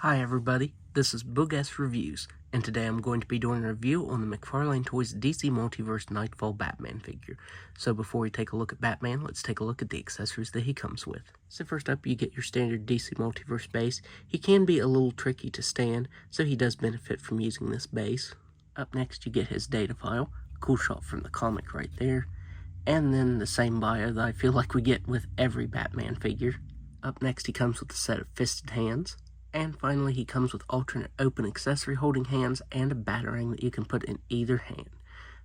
Hi everybody, this is Boog Reviews, and today I'm going to be doing a review on the McFarlane Toys DC Multiverse Knightfall Batman figure. So before we take a look at Batman, let's take a look at the accessories that he comes with. So first up, you get your standard DC Multiverse base. He can be a little tricky to stand, so he does benefit from using this base. Up next, you get his data file, a cool shot from the comic right there, and then the same bio that I feel like we get with every Batman figure. Up next, he comes with a set of fisted hands. And finally, he comes with alternate open accessory holding hands and a batarang that you can put in either hand.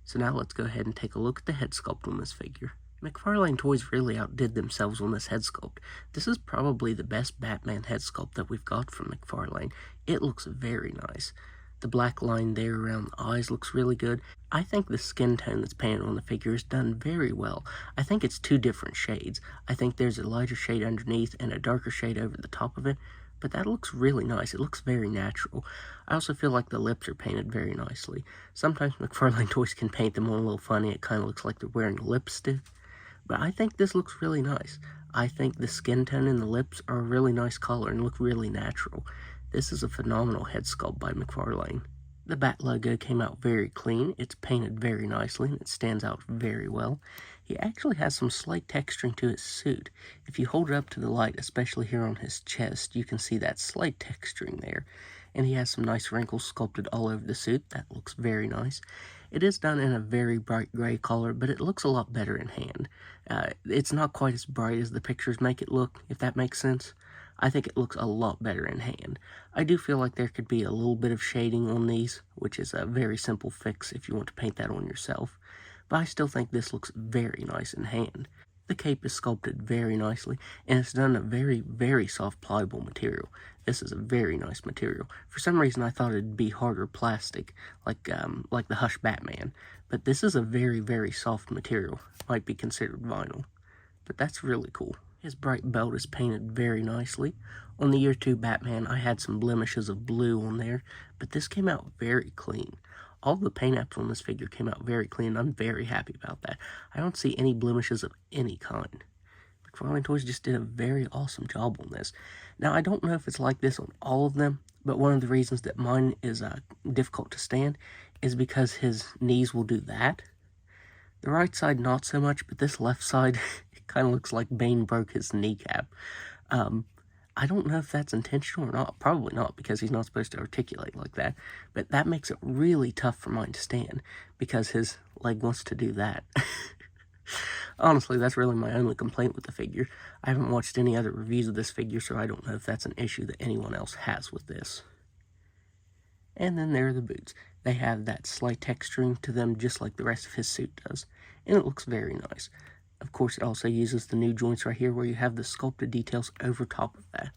So now let's go ahead and take a look at the head sculpt on this figure. McFarlane Toys really outdid themselves on this head sculpt. This is probably the best Batman head sculpt that we've got from McFarlane. It looks very nice. The black line there around the eyes looks really good. I think the skin tone that's painted on the figure is done very well. I think it's two different shades. I think there's a lighter shade underneath and a darker shade over the top of it. But that looks really nice. It looks very natural. I also feel like the lips are painted very nicely. Sometimes McFarlane Toys can paint them on a little funny. It kind of looks like they're wearing lipstick. But I think this looks really nice. I think the skin tone and the lips are a really nice color and look really natural. This is a phenomenal head sculpt by McFarlane. The Bat logo came out very clean. It's painted very nicely and it stands out very well. He actually has some slight texturing to his suit. If you hold it up to the light, especially here on his chest, you can see that slight texturing there. And he has some nice wrinkles sculpted all over the suit. That looks very nice. It is done in a very bright gray color, but it looks a lot better in hand. It's not quite as bright as the pictures make it look, if that makes sense. I think it looks a lot better in hand. I do feel like there could be a little bit of shading on these, which is a very simple fix if you want to paint that on yourself. But I still think this looks very nice in hand. The cape is sculpted very nicely, and it's done in a very, very soft pliable material. This is a very nice material. For some reason, I thought it'd be harder plastic, like the Hush Batman. But this is a very, very soft material. Might be considered vinyl. But that's really cool. His bright belt is painted very nicely. On the Year 2 Batman, I had some blemishes of blue on there, but this came out very clean. All the paint apps on this figure came out very clean, and I'm very happy about that. I don't see any blemishes of any kind. McFarlane Toys just did a very awesome job on this. Now, I don't know if it's like this on all of them, but one of the reasons that mine is difficult to stand is because his knees will do that. The right side, not so much, but this left side, it kind of looks like Bane broke his kneecap. I don't know if that's intentional or not. Probably not, because he's not supposed to articulate like that. But that makes it really tough for mine to stand, because his leg wants to do that. Honestly, that's really my only complaint with the figure. I haven't watched any other reviews of this figure, so I don't know if that's an issue that anyone else has with this. And then there are the boots. They have that slight texturing to them just like the rest of his suit does, and it looks very nice. Of course, it also uses the new joints right here where you have the sculpted details over top of that.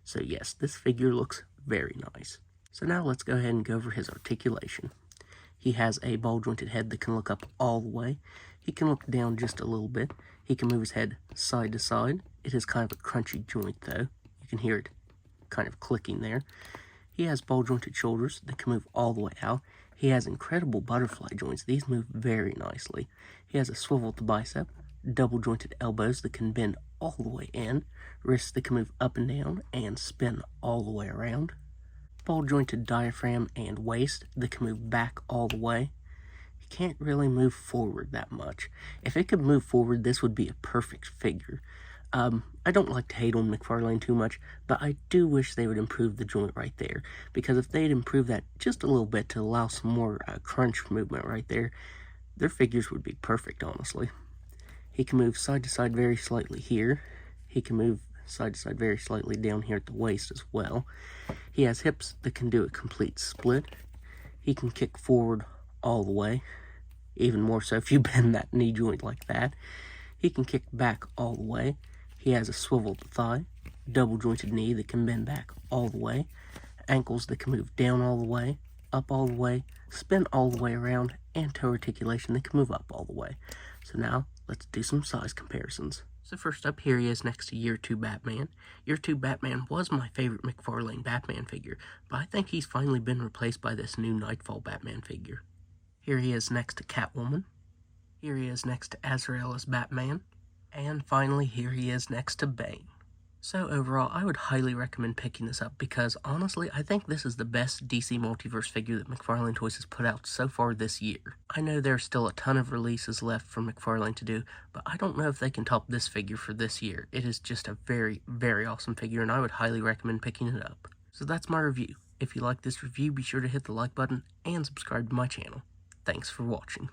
So yes, this figure looks very nice. So now let's go ahead and go over his articulation. He has a ball-jointed head that can look up all the way. He can look down just a little bit. He can move his head side to side. It is kind of a crunchy joint though. You can hear it kind of clicking there. He has ball-jointed shoulders that can move all the way out. He has incredible butterfly joints. These move very nicely. He has a swivel at the bicep, double-jointed elbows that can bend all the way in, wrists that can move up and down and spin all the way around, ball-jointed diaphragm and waist that can move back all the way. He can't really move forward that much. If it could move forward, this would be a perfect figure. I don't like to hate on McFarlane too much, but I do wish they would improve the joint right there, because if they'd improve that just a little bit to allow some more crunch movement right there, their figures would be perfect, honestly. He can move side to side very slightly here. He can move side to side very slightly down here at the waist as well. He has hips that can do a complete split. He can kick forward all the way, even more so if you bend that knee joint like that. He can kick back all the way. He has a swivel at the thigh, double-jointed knee that can bend back all the way, ankles that can move down all the way, up all the way, spin all the way around, and toe articulation that can move up all the way. So now, let's do some size comparisons. So first up, here he is next to Year 2 Batman. Year 2 Batman was my favorite McFarlane Batman figure, but I think he's finally been replaced by this new Knightfall Batman figure. Here he is next to Catwoman. Here he is next to Azrael as Batman. And finally, here he is next to Bane. So overall, I would highly recommend picking this up because honestly, I think this is the best DC Multiverse figure that McFarlane Toys has put out so far this year. I know there's still a ton of releases left for McFarlane to do, but I don't know if they can top this figure for this year. It is just a very, very awesome figure, and I would highly recommend picking it up. So that's my review. If you like this review, be sure to hit the like button and subscribe to my channel. Thanks for watching.